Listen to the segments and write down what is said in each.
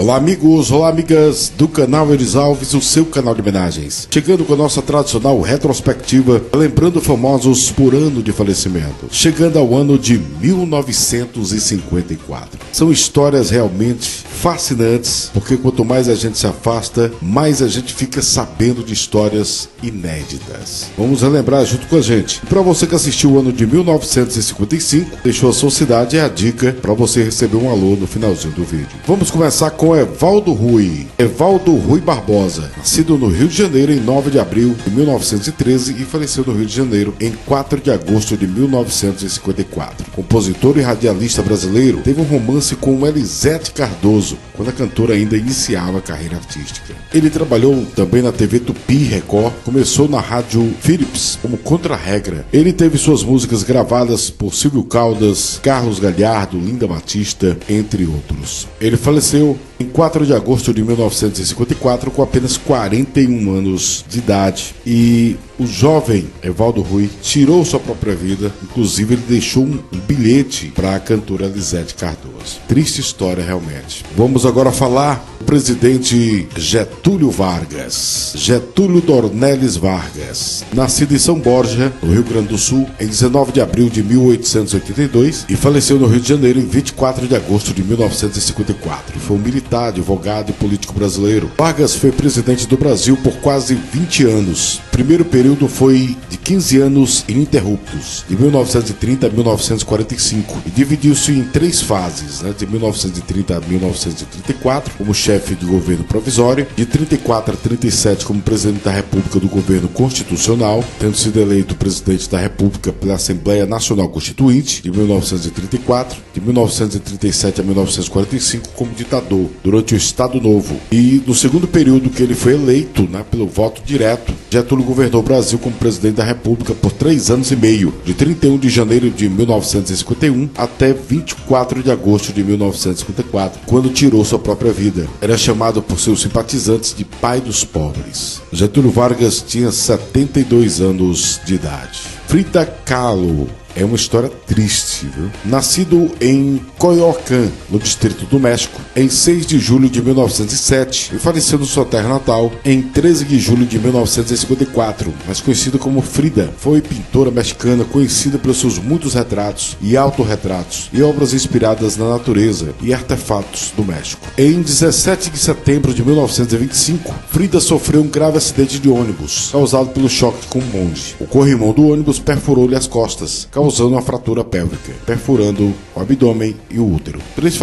Olá amigos, olá amigas do canal Elis Alves, o seu canal de homenagens. Chegando com a nossa tradicional retrospectiva, lembrando famosos por ano de falecimento. Chegando ao ano de 1954. São histórias realmente fascinantes, porque quanto mais a gente se afasta, mais a gente fica sabendo de histórias inéditas. Vamos relembrar junto com a gente. Para você que assistiu o ano de 1955, deixou a sua cidade, é a dica para você receber um alô no finalzinho do vídeo. Vamos começar com Evaldo Rui. Evaldo Rui Barbosa, nascido no Rio de Janeiro em 9 de abril de 1913 e faleceu no Rio de Janeiro em 4 de agosto de 1954. Compositor e radialista brasileiro, teve um romance com Elisete Cardoso, quando a cantora ainda iniciava a carreira artística. Ele trabalhou também na TV Tupi Record, começou na Rádio Philips como contra-regra. Ele teve suas músicas gravadas por Silvio Caldas, Carlos Galhardo, Linda Batista, entre outros. Ele faleceu em 4 de agosto de 1954 com apenas 41 anos de idade. E o jovem Evaldo Rui tirou sua própria vida, inclusive ele deixou um bilhete para a cantora Elisete Cardoso. Triste história realmente. Vamos agora falar do presidente Getúlio Vargas. Getúlio Dornelles Vargas, nascido em São Borja, no Rio Grande do Sul, em 19 de abril de 1882 e faleceu no Rio de Janeiro em 24 de agosto de 1954. Foi um militar, advogado e político brasileiro. Vargas foi presidente do Brasil por quase 20 anos. O primeiro período foi de 15 anos ininterruptos, de 1930 a 1945, e dividiu-se em 3 fases, de 1930 a 1934, como chefe de governo provisório, de 34 a 37 como presidente da República do governo constitucional, tendo sido eleito presidente da República pela Assembleia Nacional Constituinte, de 1934, de 1937 a 1945 como ditador, durante o Estado Novo. E no segundo período que ele foi eleito, pelo voto direto, Getúlio governou o Brasil como presidente da República por 3 anos e meio, de 31 de janeiro de 1951 até 24 de agosto de 1954, quando tirou sua própria vida. Era chamado por seus simpatizantes de pai dos pobres. Getúlio Vargas tinha 72 anos de idade. Frida Kahlo. É uma história triste, viu? Nascido em Coyoacán, no Distrito do México, em 6 de julho de 1907 e faleceu na sua terra natal em 13 de julho de 1954, mais conhecida como Frida. Foi pintora mexicana conhecida pelos seus muitos retratos e autorretratos e obras inspiradas na natureza e artefatos do México. Em 17 de setembro de 1925, Frida sofreu um grave acidente de ônibus, causado pelo choque com um bonde. O corrimão do ônibus perfurou-lhe as costas, causando uma fratura pélvica, perfurando o abdômen e o útero. 3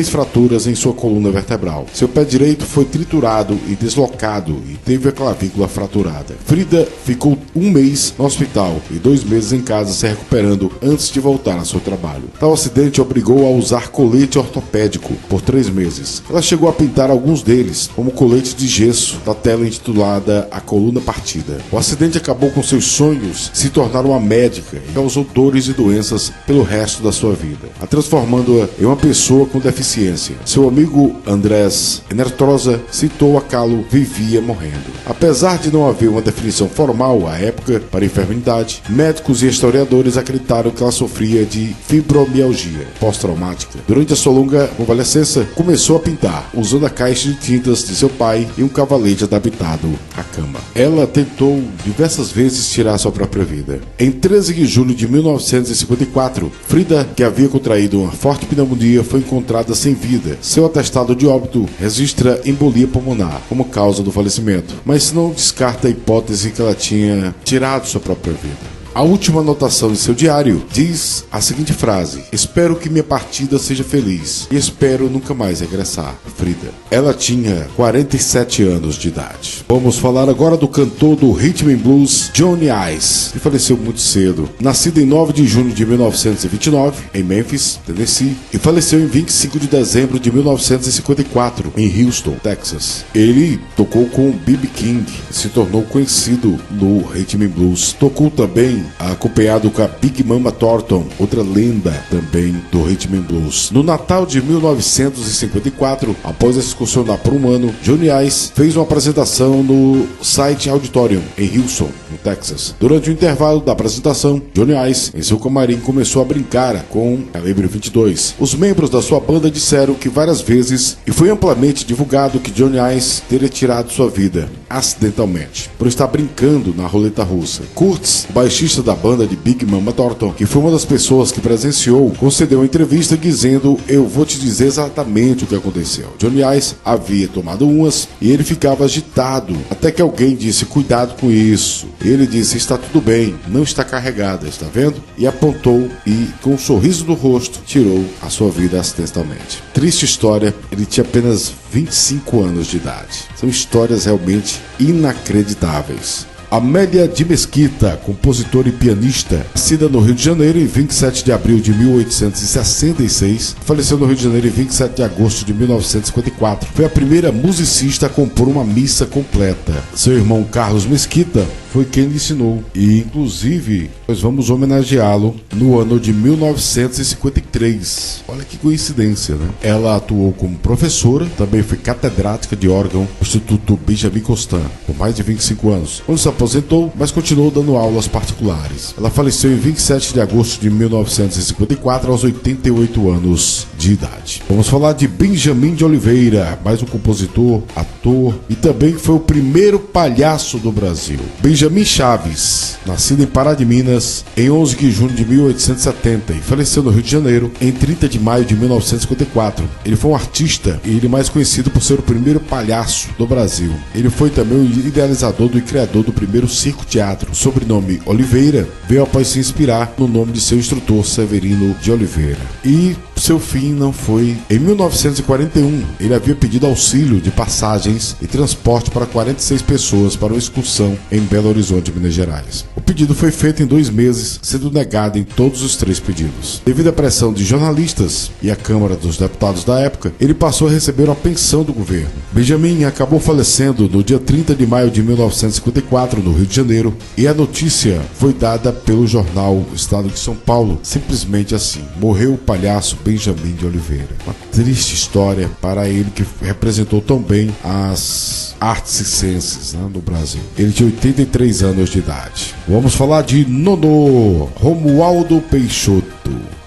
fraturas em sua coluna vertebral. Seu pé direito foi triturado e deslocado e teve a clavícula fraturada. Frida ficou 1 mês no hospital e 2 meses em casa se recuperando antes de voltar ao seu trabalho. Tal acidente obrigou a usar colete ortopédico por 3 meses. Ela chegou a pintar alguns deles, como colete de gesso da tela intitulada A Coluna Partida. O acidente acabou com seus sonhos se tornar uma médica e causou dores e doenças pelo resto da sua vida, a transformando-a em uma pessoa com deficiência. Seu amigo Andrés Enertrosa citou a Kahlo vivia morrendo. Apesar de não haver uma definição formal à época para a enfermidade, médicos e historiadores acreditaram que ela sofria de fibromialgia pós-traumática. Durante a sua longa convalescença, começou a pintar, usando a caixa de tintas de seu pai e um cavalete adaptado à cama. Ela tentou diversas vezes tirar sua própria vida. Em 13 de julho de 1954, Frida, que havia contraído uma forte pneumonia, foi encontrada sem vida. Seu atestado de óbito registra embolia pulmonar como causa do falecimento, mas não descarta a hipótese que ela tinha tirado sua própria vida. A última anotação de seu diário diz a seguinte frase: espero que minha partida seja feliz e espero nunca mais regressar. Frida. Ela tinha 47 anos de idade. Vamos falar agora do cantor do Rhythm and Blues, Johnny Ice, que faleceu muito cedo. Nascido em 9 de junho de 1929, em Memphis, Tennessee, e faleceu em 25 de dezembro de 1954, em Houston, Texas. Ele tocou com B.B. King e se tornou conhecido no Rhythm and Blues. Tocou também também acompanhado com a Big Mama Thornton, outra lenda também do Rhythm and Blues. No Natal de 1954, após excursionar por um ano, Johnny Ice fez uma apresentação no Site Auditorium em Houston, no Texas. Durante o intervalo da apresentação, Johnny Ice, em seu camarim, começou a brincar com Calibre 22. Os membros da sua banda disseram que várias vezes, e foi amplamente divulgado, que Johnny Ice teria tirado sua vida acidentalmente por estar brincando na roleta russa. Kurtz, baixista da banda de Big Mama Thornton, que foi uma das pessoas que presenciou, concedeu uma entrevista dizendo: "Eu vou te dizer exatamente o que aconteceu. Johnny Ice havia tomado umas e ele ficava agitado, até que alguém disse: cuidado com isso. Ele disse: está tudo bem, não está carregada, está vendo? E apontou e, com um sorriso no rosto, tirou a sua vida acidentalmente." Triste história, ele tinha apenas 25 anos de idade. São histórias realmente inacreditáveis. Amélia de Mesquita, compositora e pianista, nascida no Rio de Janeiro em 27 de abril de 1866, faleceu no Rio de Janeiro em 27 de agosto de 1954. Foi a primeira musicista a compor uma missa completa. Seu irmão Carlos Mesquita foi quem lhe ensinou e, inclusive, nós vamos homenageá-lo no ano de 1953. Olha que coincidência, né? Ela atuou como professora, também foi catedrática de órgão no Instituto Benjamin Constant por mais de 25 anos, onde se aposentou, mas continuou dando aulas particulares. Ela faleceu em 27 de agosto de 1954, aos 88 anos de idade. Vamos falar de Benjamin de Oliveira, mais um compositor, ator e também foi o primeiro palhaço do Brasil. Benjamin Chaves, nascido em Pará de Minas em 11 de junho de 1870 e faleceu no Rio de Janeiro em 30 de maio de 1954. Ele foi um artista e ele é mais conhecido por ser o primeiro palhaço do Brasil. Ele foi também o idealizador e criador do primeiro circo-teatro. O sobrenome Oliveira veio após se inspirar no nome de seu instrutor, Severino de Oliveira. E seu fim não foi. Em 1941, ele havia pedido auxílio de passagens e transporte para 46 pessoas para uma excursão em Belo Horizonte, Minas Gerais. O pedido foi feito em 2 meses, sendo negado em todos os 3 pedidos. Devido à pressão de jornalistas e a Câmara dos Deputados da época, ele passou a receber uma pensão do governo. Benjamin acabou falecendo no dia 30 de maio de 1954, no Rio de Janeiro, e a notícia foi dada pelo jornal Estado de São Paulo, simplesmente assim: morreu o palhaço Benjamin de Oliveira. Uma triste história para ele que representou tão bem as artes e ciências, né, no Brasil. Ele tinha 83 anos de idade. Vamos falar de Nonô, Romualdo Peixoto.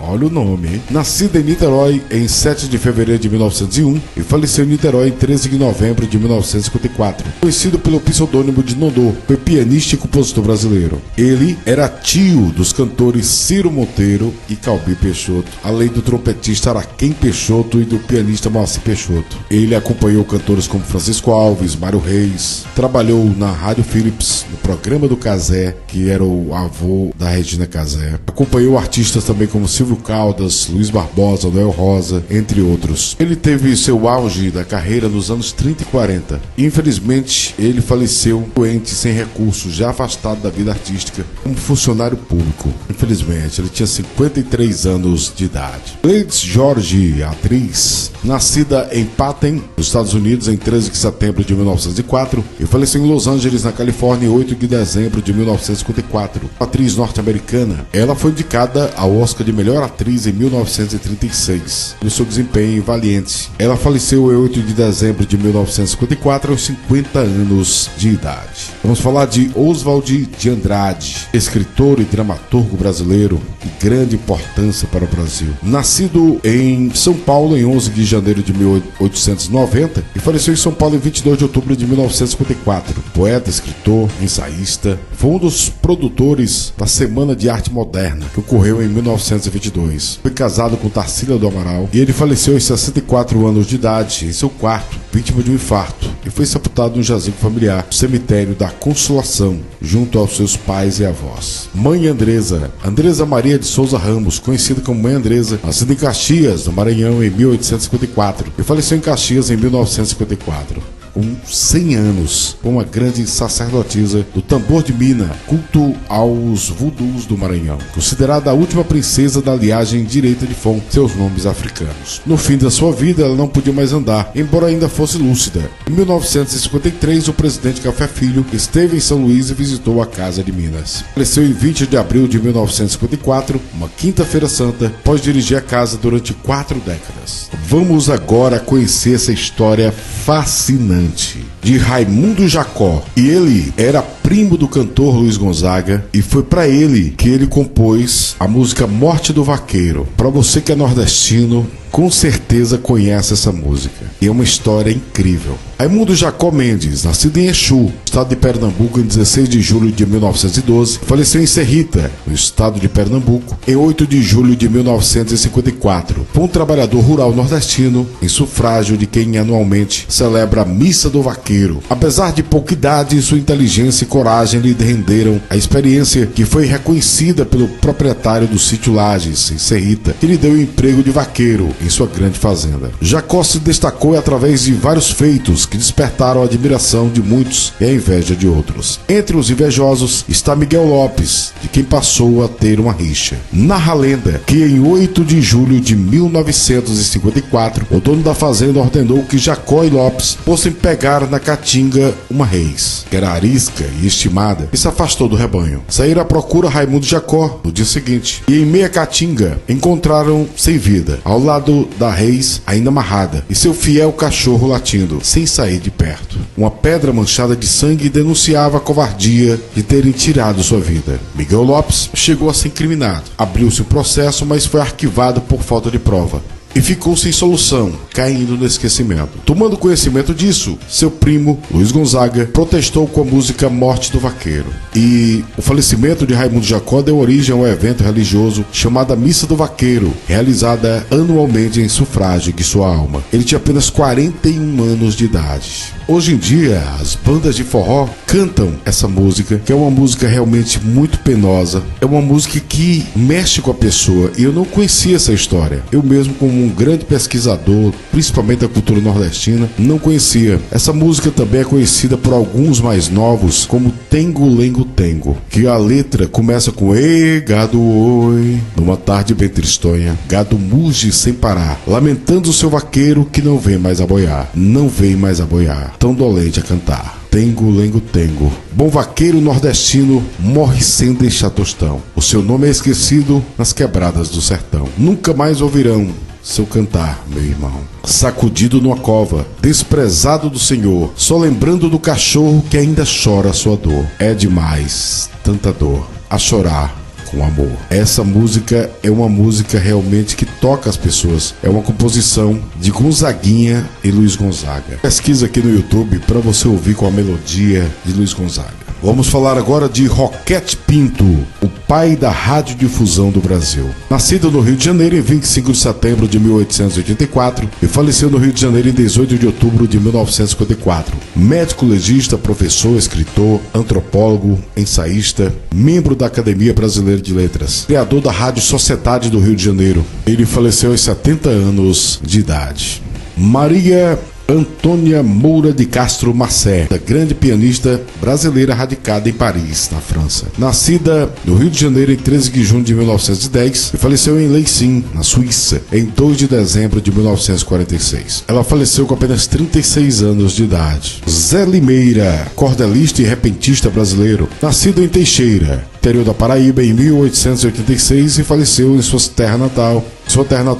Olha o nome, hein? Nascido em Niterói em 7 de fevereiro de 1901 e faleceu em Niterói em 13 de novembro de 1954. Conhecido pelo pseudônimo de Nonô, foi pianista e compositor brasileiro. Ele era tio dos cantores Ciro Monteiro e Calbi Peixoto, além do trompetista Araquém Peixoto e do pianista Moacir Peixoto. Ele acompanhou cantores como Francisco Alves, Mário Reis, trabalhou na Rádio Philips, no programa do Cazé, que era o avô da Regina Cazé. Acompanhou artistas também como Silvio Caldas, Luiz Barbosa, Noel Rosa, entre outros. Ele teve seu auge da carreira nos anos 30 e 40. Infelizmente, ele faleceu doente, sem recursos, já afastado da vida artística, como funcionário público. Infelizmente, ele tinha 53 anos de idade. Gladys George, atriz, nascida em Patten, nos Estados Unidos, em 13 de setembro de 1904 e faleceu em Los Angeles, na Califórnia, em 8 de dezembro de 1954. Atriz norte-americana, ela foi indicada ao Oscar de Melhor Atriz em 1936, no seu desempenho em Valiente. Ela faleceu em 8 de dezembro de 1954, aos 50 anos de idade. Vamos falar de Oswald de Andrade, escritor e dramaturgo brasileiro de grande importância para o Brasil. Nascido em São Paulo em 11 de janeiro de 1890 e faleceu em São Paulo em 22 de outubro de 1954. Poeta, escritor, ensaísta, foi um dos produtores da Semana de Arte Moderna, que ocorreu em 1922. Foi casado com Tarsila do Amaral e ele faleceu aos 64 anos de idade, em seu quarto, vítima de um infarto, e foi sepultado no jazigo familiar, no cemitério da Consolação, junto aos seus pais e avós. Mãe Andresa, Andresa Maria de Souza Ramos, conhecida como Mãe Andresa, nascida em Caxias, no Maranhão, em 1854, e faleceu em Caxias em 1954. com 100 anos, com uma grande sacerdotisa do tambor de mina, culto aos vudus do Maranhão, considerada a última princesa da linhagem direita de Fon, seus nomes africanos. No fim da sua vida, ela não podia mais andar, embora ainda fosse lúcida. Em 1953, o presidente Café Filho esteve em São Luís e visitou a Casa de Minas. Faleceu em 20 de abril de 1954, uma quinta-feira santa, após dirigir a casa durante 4 décadas. Vamos agora conhecer essa história fascinante de Raimundo Jacó. E ele era primo do cantor Luiz Gonzaga, e foi para ele que ele compôs a música Morte do Vaqueiro. Para você que é nordestino, com certeza conhece essa música. E é uma história incrível. Raimundo Jacó Mendes, nascido em Exu, estado de Pernambuco, em 16 de julho de 1912, faleceu em Serrita, no estado de Pernambuco, em 8 de julho de 1954. Foi um trabalhador rural nordestino, em sufrágio de quem anualmente celebra a Missa do Vaqueiro. Apesar de pouca idade, sua inteligência e coragem lhe renderam a experiência que foi reconhecida pelo proprietário do sítio Lages, em Serrita, que lhe deu o emprego de vaqueiro em sua grande fazenda. Jacó se destacou através de vários feitos que despertaram a admiração de muitos e a inveja de outros. Entre os invejosos está Miguel Lopes, de quem passou a ter uma rixa. Narra a lenda que em 8 de julho de 1954, o dono da fazenda ordenou que Jacó e Lopes fossem pegar na caatinga uma reis, que era arisca e estimada, e se afastou do rebanho. Saíram à procura Raimundo e Jacó no dia seguinte, e em meia caatinga encontraram sem vida, ao lado da reis ainda amarrada, e seu fiel cachorro latindo, sem sair de perto. Uma pedra manchada de sangue denunciava a covardia de terem tirado sua vida. Miguel Lopes chegou a ser incriminado. Abriu-se o processo, mas foi arquivado por falta de prova. E ficou sem solução, caindo no esquecimento. Tomando conhecimento disso, seu primo, Luiz Gonzaga, protestou com a música Morte do Vaqueiro. E o falecimento de Raimundo Jacó deu origem a um evento religioso chamado Missa do Vaqueiro, realizada anualmente em sufrágio de sua alma. Ele tinha apenas 41 anos de idade. Hoje em dia, as bandas de forró cantam essa música, que é uma música realmente muito penosa. É uma música que mexe com a pessoa, e eu não conhecia essa história. Eu mesmo, como um grande pesquisador, principalmente da cultura nordestina, não conhecia. Essa música também é conhecida por alguns mais novos como Tengo Lengo Tengo, que a letra começa com "Ei, gado oi, numa tarde bem tristonha, gado muge sem parar, lamentando o seu vaqueiro que não vem mais a boiar, não vem mais a boiar, tão dolente a cantar. Tengo Lengo Tengo. Bom vaqueiro nordestino morre sem deixar tostão. O seu nome é esquecido nas quebradas do sertão. Nunca mais ouvirão seu cantar, meu irmão. Sacudido numa cova, desprezado do Senhor, só lembrando do cachorro que ainda chora a sua dor. É demais, tanta dor, a chorar com amor. Essa música é uma música realmente que toca as pessoas. É uma composição de Gonzaguinha e Luiz Gonzaga. Pesquisa aqui no YouTube para você ouvir com a melodia de Luiz Gonzaga. Vamos falar agora de Roquete Pinto, o pai da radiodifusão do Brasil. Nascido no Rio de Janeiro em 25 de setembro de 1884 e faleceu no Rio de Janeiro em 18 de outubro de 1954. Médico legista, professor, escritor, antropólogo, ensaísta, membro da Academia Brasileira de Letras, criador da Rádio Sociedade do Rio de Janeiro. Ele faleceu aos 70 anos de idade. Maria Antônia Moura de Castro Massé, grande pianista brasileira radicada em Paris, na França. Nascida no Rio de Janeiro em 13 de junho de 1910 e faleceu em Leipzig, na Suíça, em 2 de dezembro de 1946. Ela faleceu com apenas 36 anos de idade. Zé Limeira, cordelista e repentista brasileiro, nascido em Teixeira, interior da Paraíba, em 1886 e faleceu em sua terra natal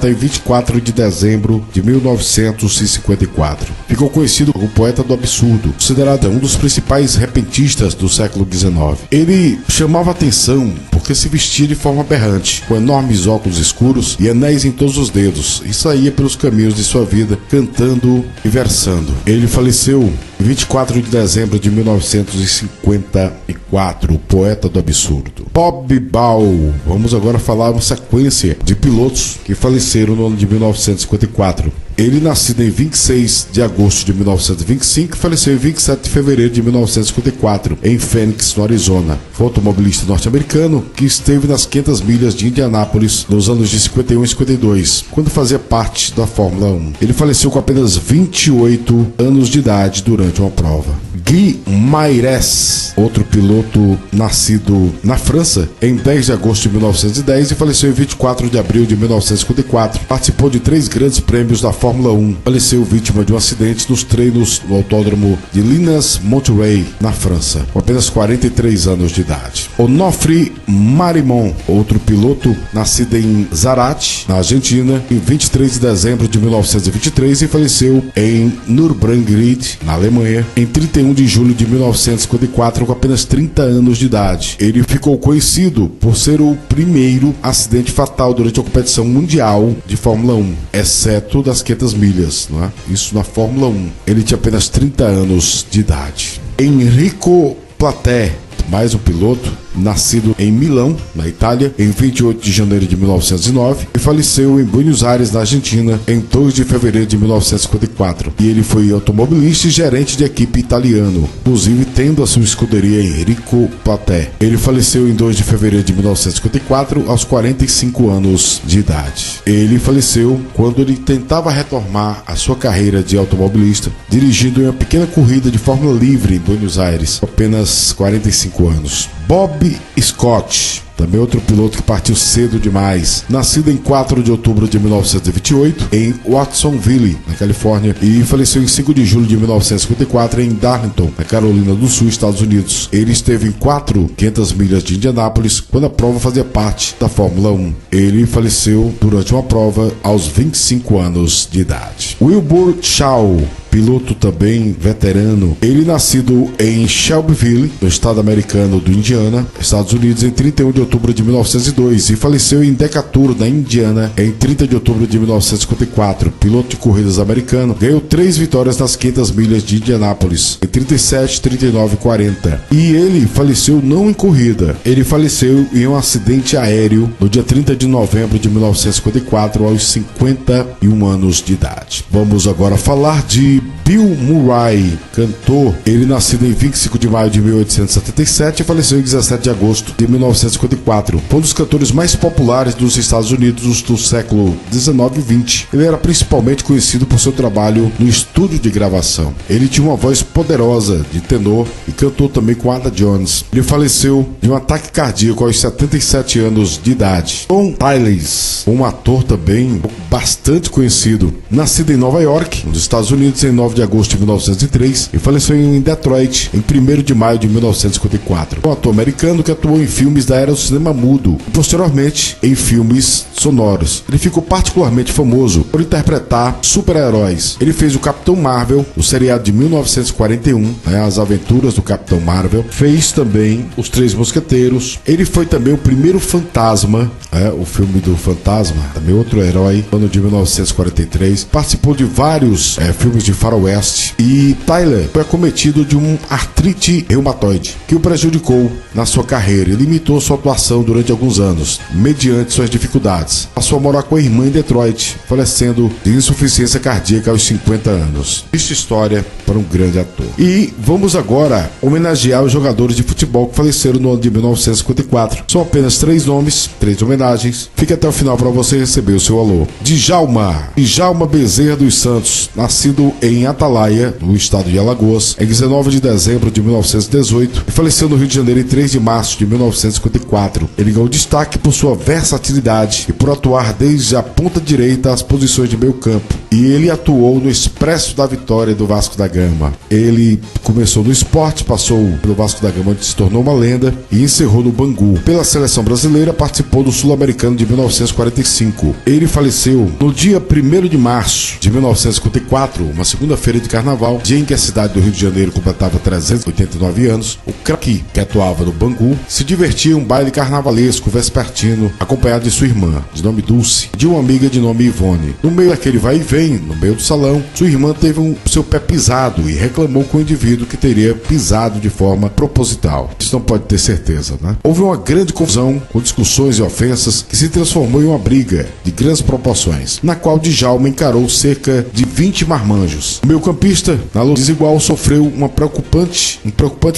em 24 de dezembro de 1954. Ficou conhecido como poeta do absurdo, considerado um dos principais repentistas do século XIX. Ele chamava atenção porque se vestia de forma aberrante, com enormes óculos escuros e anéis em todos os dedos, e saía pelos caminhos de sua vida cantando e versando. Ele faleceu em 24 de dezembro de 1954, poeta do absurdo. Bob Ball. Vamos agora falar uma sequência de pilotos que faleceram no ano de 1954. Ele nascido em 26 de agosto de 1925 e faleceu em 27 de fevereiro de 1954 em Phoenix, no Arizona. Foi automobilista norte-americano que esteve nas 500 milhas de Indianápolis nos anos de 51 e 52, quando fazia parte da Fórmula 1. Ele faleceu com apenas 28 anos de idade durante uma prova. Guy Maires, outro piloto nascido na França em 10 de agosto de 1910 e faleceu em 24 de abril de 1954. Participou de 3 grandes prêmios da Fórmula 1. Faleceu vítima de um acidente nos treinos no autódromo de Linas-Monterey, na França, com apenas 43 anos de idade. Onofre Marimon, outro piloto nascido em Zárate, na Argentina, em 23 de dezembro de 1923 e faleceu em Nürburgring, na Alemanha, em 31 de julho de 1954, com apenas 30 anos de idade. Ele ficou conhecido por ser o primeiro acidente fatal durante a competição mundial de Fórmula 1, exceto das 500 milhas, não é? Isso na Fórmula 1. Ele tinha apenas 30 anos de idade. Enrico Platé, mais um piloto, nascido em Milão, na Itália, em 28 de janeiro de 1909 e faleceu em Buenos Aires, na Argentina, em 2 de fevereiro de 1954. E ele foi automobilista e gerente de equipe italiano, inclusive tendo a sua escuderia Enrico Platé. Ele faleceu em 2 de fevereiro de 1954, aos 45 anos de idade. Ele faleceu quando ele tentava retomar a sua carreira de automobilista, dirigindo em uma pequena corrida de Fórmula Livre em Buenos Aires, com apenas 45 anos. Bob Scott, também outro piloto que partiu cedo demais, nascido em 4 de outubro de 1928 em Watsonville, na Califórnia, e faleceu em 5 de julho de 1954 em Darlington, na Carolina do Sul, Estados Unidos. Ele esteve em 500 milhas de Indianápolis quando a prova fazia parte da Fórmula 1. Ele faleceu durante uma prova aos 25 anos de idade. Wilbur Shaw, piloto também veterano, ele nascido em Shelbyville, no estado americano do Indiana, Estados Unidos, em 31 de outubro de 1902 e faleceu em Decatur, na Indiana, em 30 de outubro de 1954. Piloto de corridas americano, ganhou 3 vitórias nas 500 milhas de Indianápolis, em 37, 39 e 40. E ele faleceu não em corrida, ele faleceu em um acidente aéreo no dia 30 de novembro de 1954, aos 51 anos de idade. Vamos agora falar de Bill Murray, cantor. Ele nascido em 25 de maio de 1877 e faleceu em 17 de agosto de 1954. Foi um dos cantores mais populares dos Estados Unidos do século 19 e 20. Ele era principalmente conhecido por seu trabalho no estúdio de gravação. Ele tinha uma voz poderosa de tenor e cantou também com Ada Jones. Ele faleceu de um ataque cardíaco aos 77 anos de idade. Tom Tiles, um ator também bastante conhecido, nascido em Nova York, nos Estados Unidos, em 9 de agosto de 1903 e faleceu em Detroit em 1º de maio de 1954. Um ator americano que atuou em filmes da era do cinema mudo e posteriormente em filmes sonoros. Ele ficou particularmente famoso por interpretar super-heróis. Ele fez o Capitão Marvel, o seriado de 1941, As Aventuras do Capitão Marvel. Fez também Os Três Mosqueteiros. Ele foi também o primeiro Fantasma, o filme do Fantasma, também outro herói, ano de 1943. Participou de vários filmes de faroeste. E Tyler foi acometido de um artrite reumatoide que o prejudicou na sua carreira e limitou sua atuação durante alguns anos, mediante suas dificuldades. Passou a morar com a irmã em Detroit, falecendo de insuficiência cardíaca aos 50 anos. Triste história para um grande ator. E vamos agora homenagear os jogadores de futebol que faleceram no ano de 1954. São apenas 3 nomes, 3 homenagens. Fique até o final para você receber o seu alô. Djalma Bezerra dos Santos, nascido em Atalaia, no estado de Alagoas, em 19 de dezembro de 1918 e faleceu no Rio de Janeiro em 3 de março de 1954. Ele ganhou destaque por sua versatilidade e por atuar desde a ponta direita às posições de meio campo. E ele atuou no Expresso da Vitória do Vasco da Gama. Ele começou no Sport, passou pelo Vasco da Gama, onde se tornou uma lenda, e encerrou no Bangu. Pela seleção brasileira, participou do Sul-Americano de 1945. Ele faleceu no dia 1º de março de 1954, uma segunda-feira de carnaval, dia em que a cidade do Rio de Janeiro completava 389 anos. O craque, que atuava no Bangu, se divertia em um baile carnavalesco vespertino, acompanhado de sua irmã, de nome Dulce, e de uma amiga de nome Ivone. No meio daquele vai e vem, Porém, no meio do salão, sua irmã teve seu pé pisado e reclamou com o indivíduo que teria pisado de forma proposital. Isso não pode ter certeza, né? Houve uma grande confusão, com discussões e ofensas, que se transformou em uma briga de grandes proporções, na qual Djalma encarou cerca de 20 marmanjos. O meio-campista, na luta desigual, sofreu um preocupante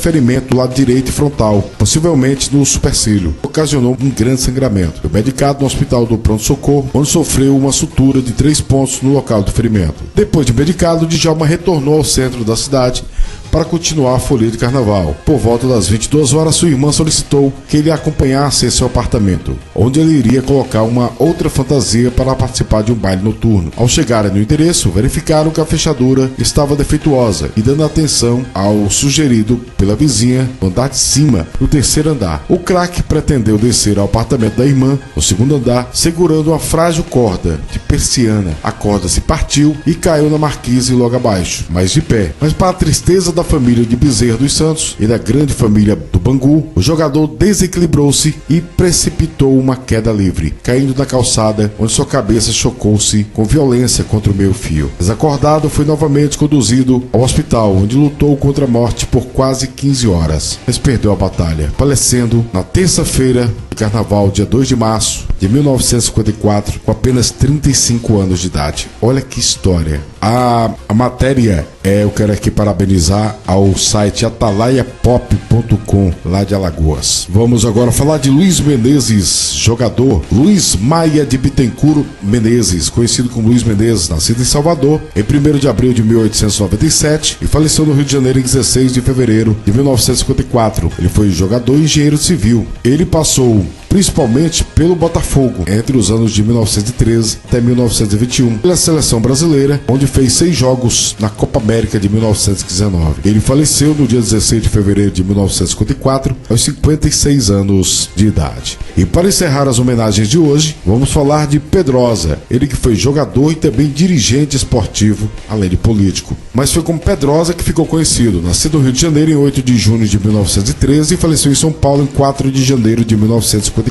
ferimento do lado direito e frontal, possivelmente no supercílio, que ocasionou um grande sangramento. Foi medicado no hospital do pronto-socorro, onde sofreu uma sutura de 3 pontos no local do ferimento. Depois de medicado, Djalma retornou ao centro da cidade para continuar a folia de carnaval. Por volta das 22 horas, sua irmã solicitou que ele a acompanhasse em seu apartamento, onde ele iria colocar uma outra fantasia para participar de um baile noturno. Ao chegarem no endereço, verificaram que a fechadura estava defeituosa e dando atenção ao sugerido pela vizinha no andar de cima, no terceiro andar. O craque pretendeu descer ao apartamento da irmã, no segundo andar, segurando uma frágil corda de persiana. A corda se partiu e caiu na marquise logo abaixo, mas de pé. Mas para a tristeza da família de Bezerra dos Santos e da grande família do Bangu, o jogador desequilibrou-se e precipitou uma queda livre, caindo na calçada, onde sua cabeça chocou-se com violência contra o meio-fio. Desacordado, foi novamente conduzido ao hospital, onde lutou contra a morte por quase 15 horas, mas perdeu a batalha, falecendo na terça-feira de carnaval, dia 2 de março de 1954, com apenas 35 anos de idade. Olha que história. A matéria eu quero aqui parabenizar ao site atalaiapop.com, lá de Alagoas. Vamos agora falar de Luiz Menezes, jogador. Luiz Maia de Bittencourt Menezes, conhecido como Luiz Menezes, nascido em Salvador em 1º de abril de 1897 e faleceu no Rio de Janeiro em 16 de fevereiro de 1954. Ele foi jogador e engenheiro civil. Ele passou principalmente pelo Botafogo, entre os anos de 1913 até 1921, pela seleção brasileira, onde fez 6 jogos na Copa América de 1919. Ele faleceu no dia 16 de fevereiro de 1954, aos 56 anos de idade. E para encerrar as homenagens de hoje, vamos falar de Pedrosa, ele que foi jogador e também dirigente esportivo, além de político. Mas foi como Pedrosa que ficou conhecido, nascido no Rio de Janeiro em 8 de junho de 1913 e faleceu em São Paulo em 4 de janeiro de 1954.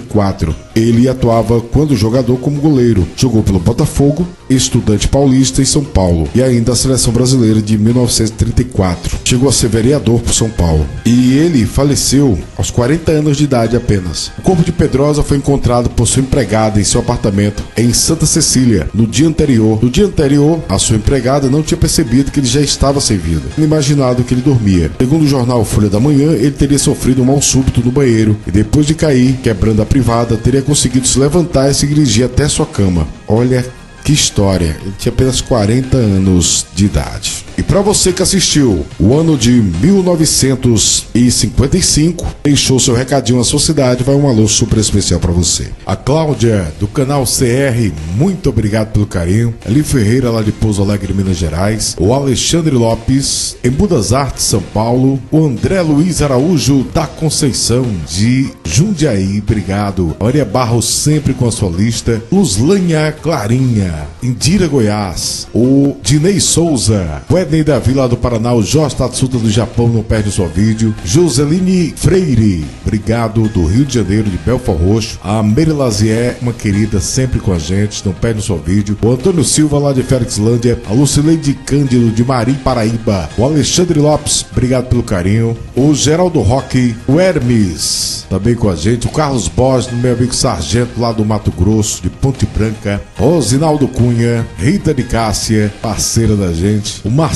Ele atuava quando jogador como goleiro. Jogou pelo Botafogo, Estudante Paulista e São Paulo, e ainda a Seleção Brasileira de 1934. Chegou a ser vereador por São Paulo. E ele faleceu aos 40 anos de idade apenas. O corpo de Pedrosa foi encontrado por sua empregada em seu apartamento em Santa Cecília no dia anterior. No dia anterior, a sua empregada não tinha percebido que ele já estava sem vida, imaginado que ele dormia. Segundo o jornal Folha da Manhã, ele teria sofrido um mal súbito no banheiro e depois de cair, quebrando a privada, teria conseguido se levantar e se dirigir até sua cama. Olha que história, ele tinha apenas 40 anos de idade. E para você que assistiu o ano de 1955, deixou seu recadinho na sua cidade, vai um alô super especial para você. A Cláudia, do canal CR, muito obrigado pelo carinho. Ali Ferreira, lá de Pouso Alegre, Minas Gerais. O Alexandre Lopes, em Budas Artes, São Paulo. O André Luiz Araújo, da Conceição, de Jundiaí, obrigado. Maria Barros, sempre com a sua lista. Luslânia Clarinha, Indira, Goiás. O Dinei Souza, Ednei Davi, lá do Paraná. O Jorge Tatsuta, do Japão, não perde sua vídeo. Joseline Freire, obrigado, do Rio de Janeiro, de Belfort Roxo. A Meire Lazier, uma querida, sempre com a gente, não perde sua vídeo. O Antônio Silva, lá de Felixlândia. A Lucileide Cândido, de Marim, Paraíba. O Alexandre Lopes, obrigado pelo carinho. O Geraldo Roque, o Hermes, também com a gente. O Carlos Borges, meu amigo Sargento, lá do Mato Grosso, de Ponte Branca. Rosinaldo Cunha, Rita de Cássia, parceira da gente. O Marcelo,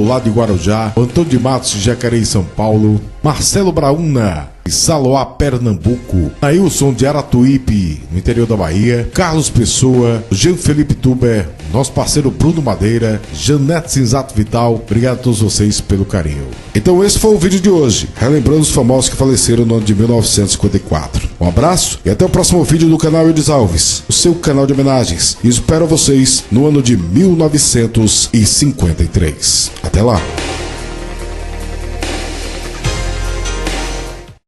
lá de Guarujá. O Antônio de Matos, de Jacareí, São Paulo. Marcelo Brauna, de Saloá, Pernambuco. Nailson de Aratuípe, no interior da Bahia. Carlos Pessoa, Jean Felipe Tuber, nosso parceiro Bruno Madeira, Janete Cinzato Vital, obrigado a todos vocês pelo carinho. Então esse foi o vídeo de hoje, relembrando os famosos que faleceram no ano de 1954. Um abraço e até o próximo vídeo do canal Eudes Alves, o seu canal de homenagens. E espero vocês no ano de 1953. Até lá!